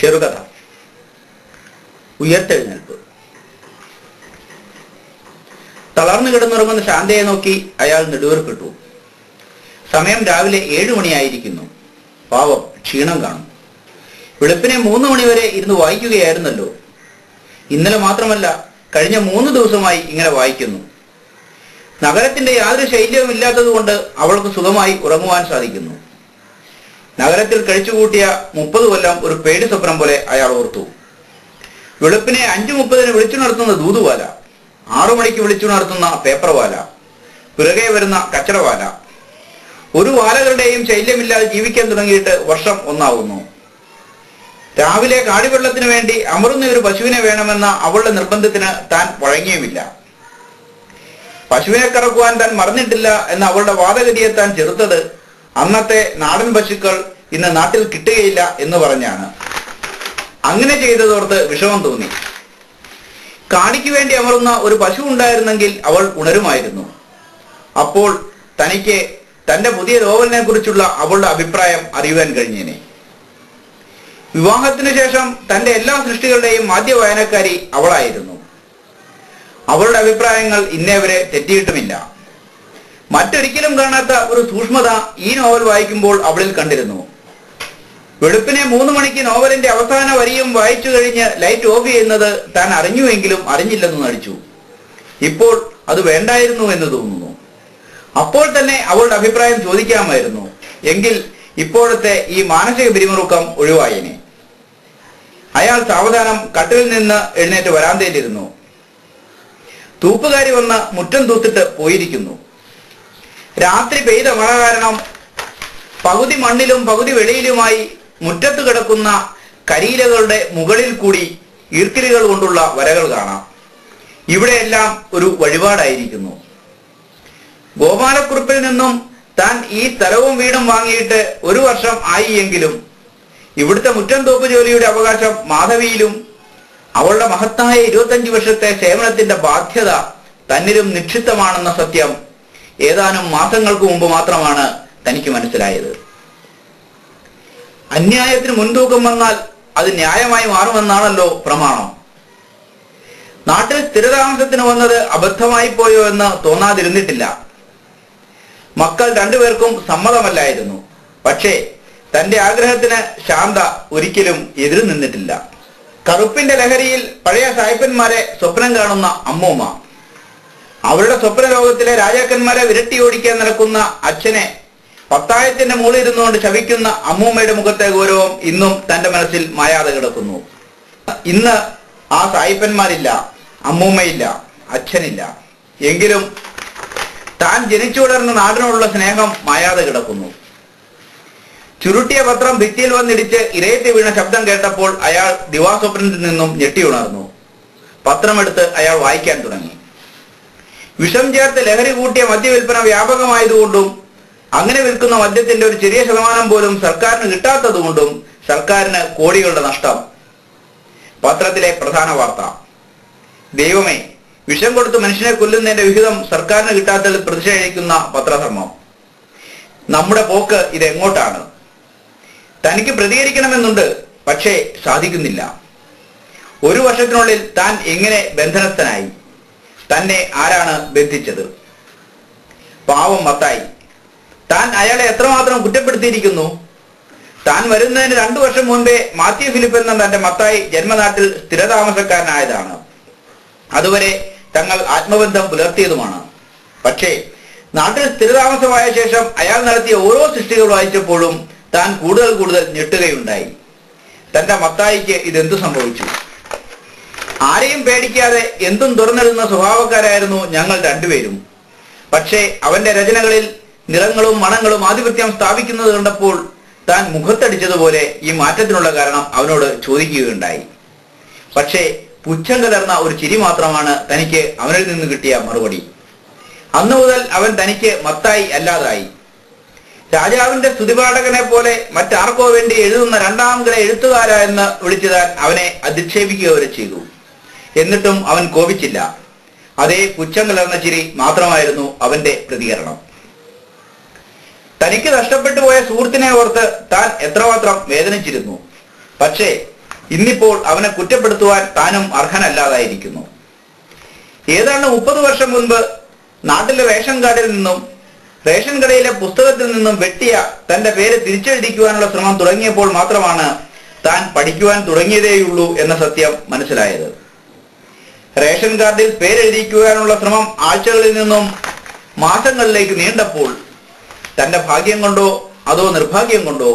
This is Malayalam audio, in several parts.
ചെറുകഥ. ഉയർത്തെഴുന്നേൽപ്പ്. തളർന്നു കിടന്നുറങ്ങുന്ന ശാന്തയെ നോക്കി അയാൾ നെടുവേർപ്പെട്ടു. സമയം രാവിലെ 7 മണിയായിരിക്കുന്നു. പാവം, ക്ഷീണം കാണും. വെളുപ്പിനെ 3 മണി വരെ ഇരുന്ന് വായിക്കുകയായിരുന്നല്ലോ. ഇന്നലെ മാത്രമല്ല, കഴിഞ്ഞ 3 ദിവസമായി ഇങ്ങനെ വായിക്കുന്നു. നഗരത്തിന്റെ യാതൊരു ശൈല്യവും ഇല്ലാത്തതുകൊണ്ട് അവൾക്ക് സുഖമായി ഉറങ്ങുവാൻ സാധിക്കുന്നു. നഗരത്തിൽ കഴിച്ചുകൂട്ടിയ 30 കൊല്ലം ഒരു പേടി സ്വപ്നം പോലെ അയാൾ ഓർത്തു. വെളുപ്പിനെ 5:30 വിളിച്ചുണർത്തുന്ന ദൂതുവാല, 6 മണിക്ക് വിളിച്ചുണർത്തുന്ന പേപ്പർവാല, പിറകെ വരുന്ന കച്ചടവാല. ഒരു വാലകളുടെയും ശല്യമില്ലാതെ ജീവിക്കാൻ തുടങ്ങിയിട്ട് വർഷം 1 ആവുന്നു. രാവിലെ കാടിവെള്ളത്തിന് വേണ്ടി അമറുന്ന ഒരു പശുവിനെ വേണമെന്ന അവളുടെ നിർബന്ധത്തിന് താൻ വഴങ്ങിയുമില്ല. പശുവിനെ കറക്കുവാൻ താൻ മറന്നിട്ടില്ല എന്ന അവളുടെ വാദഗതിയെ താൻ ചെറുത്തത് അന്നത്തെ നാടൻ പശുക്കൾ ഇന്ന് നാട്ടിൽ കിട്ടുകയില്ല എന്ന് പറഞ്ഞാണ്. അങ്ങനെ ചെയ്തതോർത്ത് വിഷമം തോന്നി. കാണിക്ക് വേണ്ടി അമറുന്ന ഒരു പശു ഉണ്ടായിരുന്നെങ്കിൽ അവൾ ഉണരുമായിരുന്നു. അപ്പോൾ തനിക്ക് തന്റെ പുതിയ നോവലിനെ കുറിച്ചുള്ള അവളുടെ അഭിപ്രായം അറിയുവാൻ കഴിഞ്ഞേനെ. വിവാഹത്തിനു ശേഷം തന്റെ എല്ലാ സൃഷ്ടികളുടെയും ആദ്യ വായനക്കാരി അവളായിരുന്നു. അവളുടെ അഭിപ്രായങ്ങൾ ഇന്നേ വരെ തെറ്റിയിട്ടുമില്ല. മറ്റൊരിക്കലും കാണാത്ത ഒരു സൂക്ഷ്മത ഈ നോവൽ വായിക്കുമ്പോൾ അവളിൽ കണ്ടിരുന്നു. വെളുപ്പിനെ 3 മണിക്ക് നോവലിന്റെ അവസാന വരിയും വായിച്ചു കഴിഞ്ഞ് ലൈറ്റ് ഓഫ് ചെയ്യുന്നത് താൻ അറിഞ്ഞുവെങ്കിലും അറിഞ്ഞില്ലെന്ന് നടിച്ചു. ഇപ്പോൾ അത് വേണ്ടായിരുന്നു എന്ന് തോന്നുന്നു. അപ്പോൾ തന്നെ അവളുടെ അഭിപ്രായം ചോദിക്കാമായിരുന്നു. എങ്കിൽ ഇപ്പോഴത്തെ ഈ മാനസിക പിരിമുറുക്കം ഒഴിവായേനെ. അയാൾ സാവധാനം കട്ടിലിൽ നിന്ന് എഴുന്നേറ്റ് വരാന്തയിലിരുന്നു. തൂപ്പുകാരി വന്ന് മുറ്റം തൂത്തിട്ട് പോയിരിക്കുന്നു. രാത്രി പെയ്ത മഴ കാരണം പകുതി മണ്ണിലും പകുതി വെളിയിലുമായി മുറ്റത്ത് കിടക്കുന്ന കരിയിലകളുടെ മുകളിൽ കൂടി ഈർക്കിലുകൾ കൊണ്ടുള്ള വരകൾ കാണാം. ഇവിടെയെല്ലാം ഒരു വഴിപാടായിരിക്കുന്നു. ഗോപാലക്കുറുപ്പിൽ നിന്നും താൻ ഈ സ്ഥലവും വീടും വാങ്ങിയിട്ട് 1 വർഷം ആയി എങ്കിലും ഇവിടുത്തെ മുറ്റം തോപ്പ് ജോലിയുടെ അവകാശം മാധവിയിലും അവളുടെ മഹത്തായ 25 വർഷത്തെ സേവനത്തിന്റെ ബാധ്യത തന്നിലും നിക്ഷിപ്തമാണെന്ന സത്യം ഏതാനും മാസങ്ങൾക്ക് മുമ്പ് മാത്രമാണ് തനിക്ക് മനസ്സിലായത്. അന്യായത്തിന് മുൻതൂക്കം വന്നാൽ അത് ന്യായമായി മാറുമെന്നാണല്ലോ പ്രമാണം. നാട്ടിൽ സ്ഥിരതാമസത്തിന് വന്നത് അബദ്ധമായി പോയോ എന്ന് തോന്നാതിരുന്നിട്ടില്ല. മക്കൾ 2 പേർക്കും സമ്മതമല്ലായിരുന്നു. പക്ഷേ തന്റെ ആഗ്രഹത്തിന് ശാന്ത ഒരിക്കലും എതിരു നിന്നിട്ടില്ല. കറുപ്പിന്റെ ലഹരിയിൽ പഴയ സായിപ്പന്മാരെ സ്വപ്നം കാണുന്ന അമ്മൂമ്മ, അവരുടെ സ്വപ്ന ലോകത്തിലെ രാജാക്കന്മാരെ വിരട്ടി ഓടിക്കാൻ നടക്കുന്ന അച്ഛനെ പത്തായത്തിന്റെ മുകളിൽ ഇരുന്നുകൊണ്ട് ശപിക്കുന്ന അമ്മൂമ്മയുടെ മുഖത്തെ ഗൗരവം ഇന്നും തന്റെ മനസ്സിൽ മായാതെ കിടക്കുന്നു. ഇന്ന് ആ സായിപ്പന്മാരില്ല, അമ്മൂമ്മയില്ല, അച്ഛനില്ല. എങ്കിലും താൻ ജനിച്ചു വളർന്ന നാടിനോടുള്ള സ്നേഹം മായാതെ കിടക്കുന്നു. ചുരുട്ടിയ പത്രം ഭിത്തിയിൽ വന്നിടിച്ച് ഇരയത്തി വീണ ശബ്ദം കേട്ടപ്പോൾ അയാൾ ദിവാസ്വപ്നത്തിൽ നിന്നും ഞെട്ടിയുണർന്നു. പത്രമെടുത്ത് അയാൾ വായിക്കാൻ തുടങ്ങി. വിഷം ചേർത്ത് ലഹരി കൂട്ടിയ മദ്യവിൽപ്പന വ്യാപകമായതുകൊണ്ടും അങ്ങനെ വിൽക്കുന്ന മദ്യത്തിന്റെ ഒരു ചെറിയ ശതമാനം പോലും സർക്കാരിന് കിട്ടാത്തതുകൊണ്ടും സർക്കാരിന് കോടികളുടെ നഷ്ടം. പത്രത്തിലെ പ്രധാന വാർത്ത: ദൈവമേ, വിഷം കൊടുത്ത് മനുഷ്യനെ കൊല്ലുന്നതിന്റെ വിഹിതം സർക്കാരിന് കിട്ടാത്തതിൽ പ്രതിഷേധിക്കുന്ന പത്രധർമ്മം. നമ്മുടെ പോക്ക് ഇതെങ്ങോട്ടാണ്? തനിക്ക് പ്രതികരിക്കണമെന്നുണ്ട്, പക്ഷേ സാധിക്കുന്നില്ല. 1 വർഷത്തിനുള്ളിൽ താൻ എങ്ങനെ ബന്ധനസ്ഥനായി? തന്നെ ആരാണ് ബന്ധിച്ചത്? പാവം മത്തായി. താൻ അയാളെ എത്രമാത്രം കുറ്റപ്പെടുത്തിയിരിക്കുന്നു. താൻ വരുന്നതിന് 2 വർഷം മുൻപേ മാത്യു ഫിലിപ്പ് എന്ന തന്റെ മത്തായി ജന്മനാട്ടിൽ സ്ഥിരതാമസക്കാരനായതാണ്. അതുവരെ തങ്ങൾ ആത്മബന്ധം പുലർത്തിയതുമാണ്. പക്ഷേ നാട്ടിൽ സ്ഥിരതാമസമായ ശേഷം അയാൾ നടത്തിയ ഓരോ സൃഷ്ടികൾ വായിച്ചപ്പോഴും താൻ കൂടുതൽ ഞെട്ടുകയുണ്ടായി. തന്റെ മത്തായിക്ക് ഇതെന്തു സംഭവിച്ചു? ആരെയും പേടിക്കാതെ എന്തും തുറന്നെഴുതുന്ന സ്വഭാവക്കാരായിരുന്നു ഞങ്ങൾ 2 പേരും. പക്ഷേ അവന്റെ രചനകളിൽ നിറങ്ങളും മണങ്ങളും ആധിപത്യം സ്ഥാപിക്കുന്നത് കണ്ടപ്പോൾ താൻ മുഖത്തടിച്ചതുപോലെ ഈ മാറ്റത്തിനുള്ള കാരണം അവനോട് ചോദിക്കുകയുണ്ടായി. പക്ഷേ പുച്ഛം കലർന്ന ഒരു ചിരി മാത്രമാണ് തനിക്ക് അവനിൽ നിന്ന് കിട്ടിയ മറുപടി. അന്നു മുതൽ അവൻ തനിക്ക് മത്തായി അല്ലാതായി. രാജാവിന്റെ സ്തുതിപാഠകനെ പോലെ മറ്റാർക്കോ വേണ്ടി എഴുതുന്ന 2ാം കിട എഴുത്തുകാര എന്ന് വിളിച്ചുതാൻ അവനെ അധിക്ഷേപിക്കുക വരെ ചെയ്തു. എന്നിട്ടും അവൻ കോപിച്ചില്ല. അതേ പുച്ഛം കലർന്ന ചിരി മാത്രമായിരുന്നു അവന്റെ പ്രതികരണം. തനിക്ക് നഷ്ടപ്പെട്ടു പോയ സുഹൃത്തിനെ ഓർത്ത് താൻ എത്രമാത്രം വേദനിച്ചിരുന്നു. പക്ഷേ ഇന്നിപ്പോൾ അവനെ കുറ്റപ്പെടുത്തുവാൻ താനും അർഹനല്ലാതായിരിക്കുന്നു. ഏതാണ്ട് 30 വർഷം മുൻപ് നാട്ടിലെ റേഷൻ കാർഡിൽ നിന്നും റേഷൻ കടയിലെ പുസ്തകത്തിൽ നിന്നും വെട്ടിയ തന്റെ പേര് തിരിച്ചെഴുതിക്കുവാനുള്ള ശ്രമം തുടങ്ങിയപ്പോൾ മാത്രമാണ് താൻ പഠിക്കുവാൻ തുടങ്ങിയതേയുള്ളൂ എന്ന സത്യം മനസ്സിലായത്. റേഷൻ കാർഡിൽ പേരെഴുതിക്കുവാനുള്ള ശ്രമം ആഴ്ചകളിൽ നിന്നും മാസങ്ങളിലേക്ക് നീണ്ടപ്പോൾ തന്റെ ഭാഗ്യം കൊണ്ടോ അതോ നിർഭാഗ്യം കൊണ്ടോ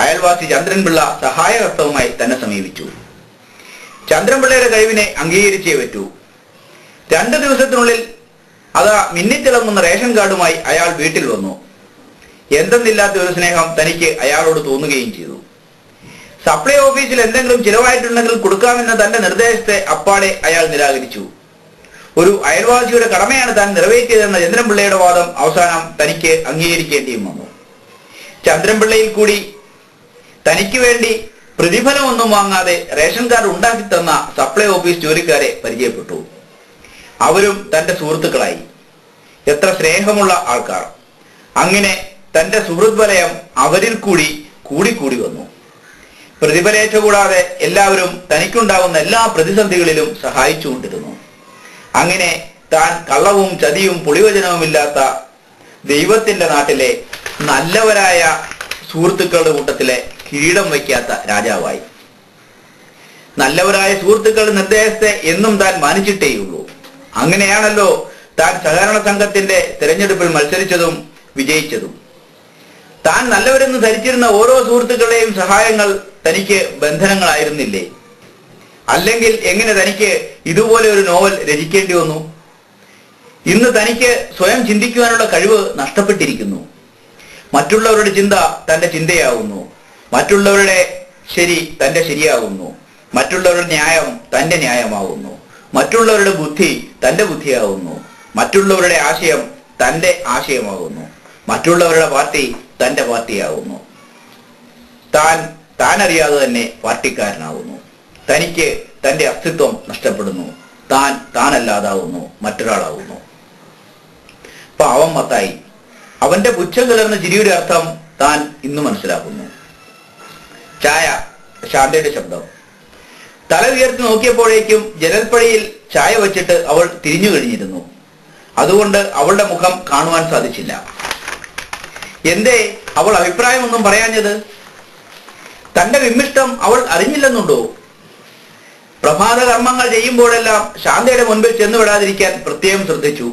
അയൽവാസി ചന്ദ്രൻപിള്ള സഹായഹസ്തവുമായി തന്നെ സമീപിച്ചു. ചന്ദ്രൻപിള്ളയുടെ കഴിവിനെ അംഗീകരിച്ചേ പറ്റൂ. 2 ദിവസത്തിനുള്ളിൽ അതാ മിന്നിത്തിളങ്ങുന്ന റേഷൻ കാർഡുമായി അയാൾ വീട്ടിൽ വന്നു. എന്തെന്നില്ലാത്ത ഒരു സ്നേഹം തനിക്ക് അയാളോട് തോന്നുകയും ചെയ്തു. സപ്ലൈ ഓഫീസിൽ എന്തെങ്കിലും ചിലവായിട്ടുണ്ടെങ്കിൽ കൊടുക്കാമെന്ന തന്റെ നിർദ്ദേശത്തെ അപ്പാടെ അയാൾ നിരാകരിച്ചു. ഒരു അയൽവാസിയുടെ കടമയാണ് താൻ നിറവേറ്റിയതെന്ന ചന്ദ്രൻപിള്ളയുടെ വാദം അവസാനം തനിക്ക് അംഗീകരിക്കേണ്ടിയും വന്നു. ചന്ദ്രൻപിള്ളയിൽ കൂടി തനിക്ക് വേണ്ടി പ്രതിഫലമൊന്നും വാങ്ങാതെ റേഷൻ കാർഡ് ഉണ്ടാക്കി തന്ന സപ്ലൈ ഓഫീസ് ജോലിക്കാരെ പരിചയപ്പെട്ടു. അവരും തന്റെ സുഹൃത്തുക്കളായി. എത്ര സ്നേഹമുള്ള ആൾക്കാർ! അങ്ങനെ തന്റെ സുഹൃത്ത് വലയം അവരിൽ കൂടി കൂടി വന്നു. പ്രതിഫലേച്ഛ കൂടാതെ എല്ലാവരും തനിക്കുണ്ടാകുന്ന എല്ലാ പ്രതിസന്ധികളിലും സഹായിച്ചുകൊണ്ടിരുന്നു. അങ്ങനെ താൻ കള്ളവും ചതിയും പൊളിവചനവുമില്ലാത്ത ദൈവത്തിന്റെ നാട്ടിലെ നല്ലവരായ സുഹൃത്തുക്കളുടെ കൂട്ടത്തിലെ കിരീടം വയ്ക്കാത്ത രാജാവായി. നല്ലവരായ സുഹൃത്തുക്കളുടെ നിർദ്ദേശത്തെ എന്നും താൻ മാനിച്ചിട്ടേയുള്ളൂ. അങ്ങനെയാണല്ലോ താൻ സഹകരണ സംഘത്തിന്റെ തെരഞ്ഞെടുപ്പിൽ മത്സരിച്ചതും വിജയിച്ചതും. താൻ നല്ലവരെന്ന് ധരിച്ചിരുന്ന ഓരോ സുഹൃത്തുക്കളുടെയും സഹായങ്ങൾ തനിക്ക് ബന്ധനങ്ങളായിരുന്നില്ലേ? അല്ലെങ്കിൽ എങ്ങനെ തനിക്ക് ഇതുപോലെ ഒരു നോവൽ രചിക്കേണ്ടി വന്നു? ഇന്ന് തനിക്ക് സ്വയം ചിന്തിക്കുവാനുള്ള കഴിവ് നഷ്ടപ്പെട്ടിരിക്കുന്നു. മറ്റുള്ളവരുടെ ചിന്ത തന്റെ ചിന്തയാകുന്നു. മറ്റുള്ളവരുടെ ശരി തന്റെ ശരിയാകുന്നു. മറ്റുള്ളവരുടെ ന്യായം തന്റെ ന്യായമാകുന്നു. മറ്റുള്ളവരുടെ ബുദ്ധി തന്റെ ബുദ്ധിയാകുന്നു. മറ്റുള്ളവരുടെ ആശയം തന്റെ ആശയമാകുന്നു. മറ്റുള്ളവരുടെ പാർട്ടി തന്റെ പാർട്ടിയാകുന്നു. താനറിയാതെ തന്നെ പാർട്ടിക്കാരനാകുന്നു. തനിക്ക് തന്റെ അസ്തിത്വം നഷ്ടപ്പെടുന്നു. താനല്ലാതാവുന്നു, മറ്റൊരാളാകുന്നു. പാവം മത്തായി. അവന്റെ പുച്ഛം കലർന്ന ചിരിയുടെ അർത്ഥം താൻ ഇന്ന് മനസ്സിലാക്കുന്നു. ചായ. ശാന്തയുടെ ശബ്ദം. തല ഉയർത്തി നോക്കിയപ്പോഴേക്കും ജനൽപ്പടിയിൽ ചായ വച്ചിട്ട് അവൾ തിരിഞ്ഞു കഴിഞ്ഞിരുന്നു. അതുകൊണ്ട് അവളുടെ മുഖം കാണുവാൻ സാധിച്ചില്ല. എന്തേ അവൾ അഭിപ്രായമൊന്നും പറയാഞ്ഞത്? തന്റെ വിമ്മിഷ്ടം അവൾ അറിഞ്ഞില്ലെന്നുണ്ടോ? പ്രഭാത കർമ്മങ്ങൾ ചെയ്യുമ്പോഴെല്ലാം ശാന്തയുടെ മുൻപിൽ ചെന്നു വിടാതിരിക്കാൻ പ്രത്യേകം ശ്രദ്ധിച്ചു.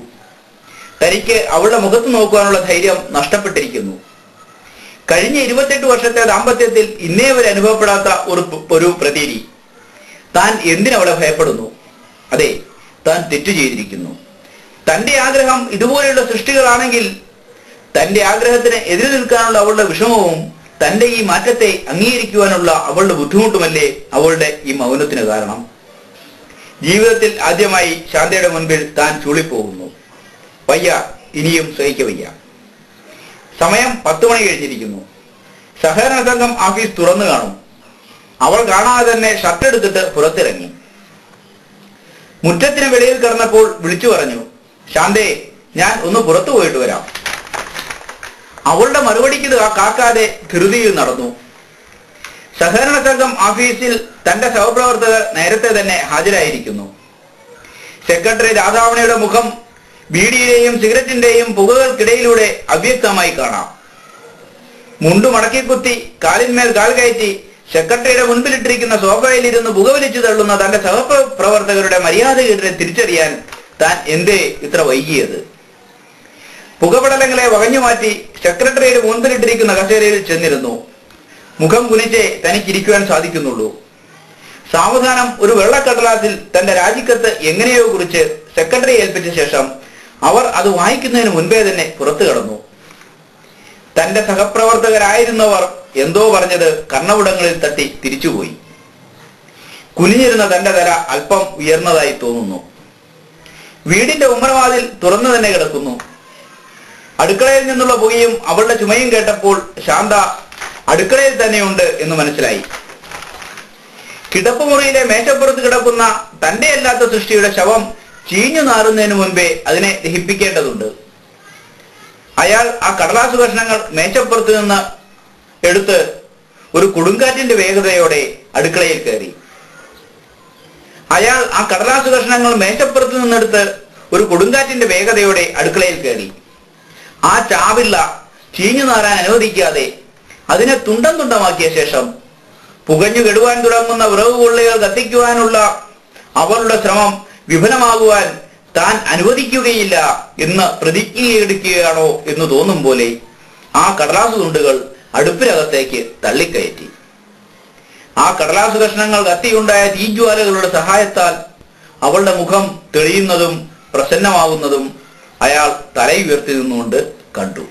തനിക്ക് അവളുടെ മുഖത്ത് നോക്കുവാനുള്ള ധൈര്യം നഷ്ടപ്പെട്ടിരിക്കുന്നു. കഴിഞ്ഞ 28 വർഷത്തെ ദാമ്പത്യത്തിൽ ഇന്നേ വരെ അനുഭവപ്പെടാത്ത ഒരു പ്രതീതി. താൻ എന്തിനവളെ ഭയപ്പെടുന്നു? അതെ, താൻ തെറ്റു ചെയ്തിരിക്കുന്നു. തന്റെ ആഗ്രഹം ഇതുപോലെയുള്ള സൃഷ്ടികളാണെങ്കിൽ തന്റെ ആഗ്രഹത്തിന് എതിരെ നിൽക്കാനുള്ള അവളുടെ വിഷമവും തന്റെ ഈ മാറ്റത്തെ അംഗീകരിക്കുവാനുള്ള അവളുടെ ബുദ്ധിമുട്ടുമല്ലേ അവളുടെ ഈ മൗനത്തിന് കാരണം? ജീവിതത്തിൽ ആദ്യമായി ശാന്തയുടെ മുൻപിൽ താൻ ചൂളിപ്പോകുന്നു. വയ്യ, ഇനിയും സഹിക്ക വയ്യ. സമയം 10 മണി കഴിഞ്ഞിരിക്കുന്നു. സഹകരണ സംഘം ഓഫീസ് തുറന്നു കാണും. അവൾ കാണാതെ തന്നെ ഷർട്ടെടുത്തിട്ട് പുറത്തിറങ്ങി. മുറ്റത്തിന് വെളിയിൽ കിടന്നപ്പോൾ വിളിച്ചു പറഞ്ഞു, ശാന്തേ, ഞാൻ ഒന്ന് പുറത്തു പോയിട്ട് വരാം. അവളുടെ മറുപടിക്ക് കാക്കാതെ ധൃതിയിൽ നടന്നു. സഹകരണ സംഘം ഓഫീസിൽ തന്റെ സഹപ്രവർത്തകർ നേരത്തെ തന്നെ ഹാജരായിരിക്കുന്നു. സെക്രട്ടറി രാധാവണിയുടെ മുഖം ബീഡിയുടെയും സിഗരറ്റിന്റെയും പുകകൾക്കിടയിലൂടെ അവ്യക്തമായി കാണാം. മുണ്ടു മടക്കിക്കുത്തി കാലിന്മേൽ കാൽ കയറ്റി സെക്രട്ടറിയുടെ മുൻപിലിട്ടിരിക്കുന്ന സോഫയിലിരുന്ന് പുകവലിച്ചു തള്ളുന്ന തന്റെ സഹപ്രവർത്തകരുടെ മര്യാദകേടിനെ തിരിച്ചറിയാൻ താൻ എന്തേ ഇത്ര വൈകിയത്? പുകപടലങ്ങളെ വകഞ്ഞുമാറ്റി സെക്രട്ടറിയുടെ മുൻപിലിട്ടിരിക്കുന്ന കസേരയിൽ ചെന്നിരുന്നു. മുഖം കുനിച്ചേ തനിക്കിരിക്കുവാൻ സാധിക്കുന്നുള്ളൂ. സാവധാനം ഒരു വെള്ളക്കടലാസിൽ തന്റെ രാജിക്കത്ത് എങ്ങനെയോ കുറിച്ച് സെക്രട്ടറി ഏൽപ്പിച്ച ശേഷം അവർ അത് വായിക്കുന്നതിന് മുൻപേ തന്നെ പുറത്തു കടന്നു. തന്റെ സഹപ്രവർത്തകരായിരുന്നവർ എന്തോ പറഞ്ഞത് കർണപുടങ്ങളിൽ തട്ടി തിരിച്ചുപോയി. കുനിഞ്ഞിരുന്ന തന്റെ തല അല്പം ഉയർന്നതായി തോന്നുന്നു. വീടിന്റെ ഉമ്മറവാതിൽ തുറന്നു തന്നെ കിടക്കുന്നു. അടുക്കളയിൽ നിന്നുള്ള പുകയും അവളുടെ ചുമയും കേട്ടപ്പോൾ ശാന്ത അടുക്കളയിൽ തന്നെയുണ്ട് എന്ന് മനസ്സിലായി. കിടപ്പുമുറിയിലെ മേശപ്പുറത്ത് കിടക്കുന്ന തന്റെ അല്ലാത്ത സൃഷ്ടിയുടെ ശവം ചീഞ്ഞു നാറുന്നതിന് മുൻപേ അതിനെ ദഹിപ്പിക്കേണ്ടതുണ്ട്. അയാൾ ആ കടലാസു കഷ്ണങ്ങൾ മേശപ്പുറത്ത് നിന്ന് എടുത്ത് ഒരു കൊടുങ്കാറ്റിന്റെ വേഗതയോടെ അടുക്കളയിൽ കയറി. അയാൾ ആ കടലാസ് കഷ്ണങ്ങൾ മേശപ്പുറത്ത് നിന്നെടുത്ത് ഒരു കൊടുങ്കാറ്റിന്റെ വേഗതയോടെ അടുക്കളയിൽ കയറി. ആ ചാവിള്ള ചീഞ്ഞു നാറാൻ അനുവദിക്കാതെ അതിനെ തുണ്ടം തുണ്ടമാക്കിയ ശേഷം പുകഞ്ഞു കെടുവാൻ തുടങ്ങുന്ന വിറക് കൊള്ളികൾ കത്തിക്കുവാനുള്ള അവളുടെ ശ്രമം വിഫലമാകുവാൻ താൻ അനുവദിക്കുകയില്ല എന്ന് പ്രതിജ്ഞയെടുക്കുകയാണോ എന്ന് തോന്നും പോലെ ആ കടലാസ് തുണ്ടുകൾ അടുപ്പിനകത്തേക്ക് തള്ളിക്കയറ്റി. ആ കടലാസ് കഷ്ണങ്ങൾ കത്തിയുണ്ടായ തീജ്വാലകളുടെ സഹായത്താൽ അവളുടെ മുഖം തെളിയുന്നതും പ്രസന്നമാകുന്നതും അയാൾ തലയുയർത്തി നിന്നുകൊണ്ട് കണ്ടു.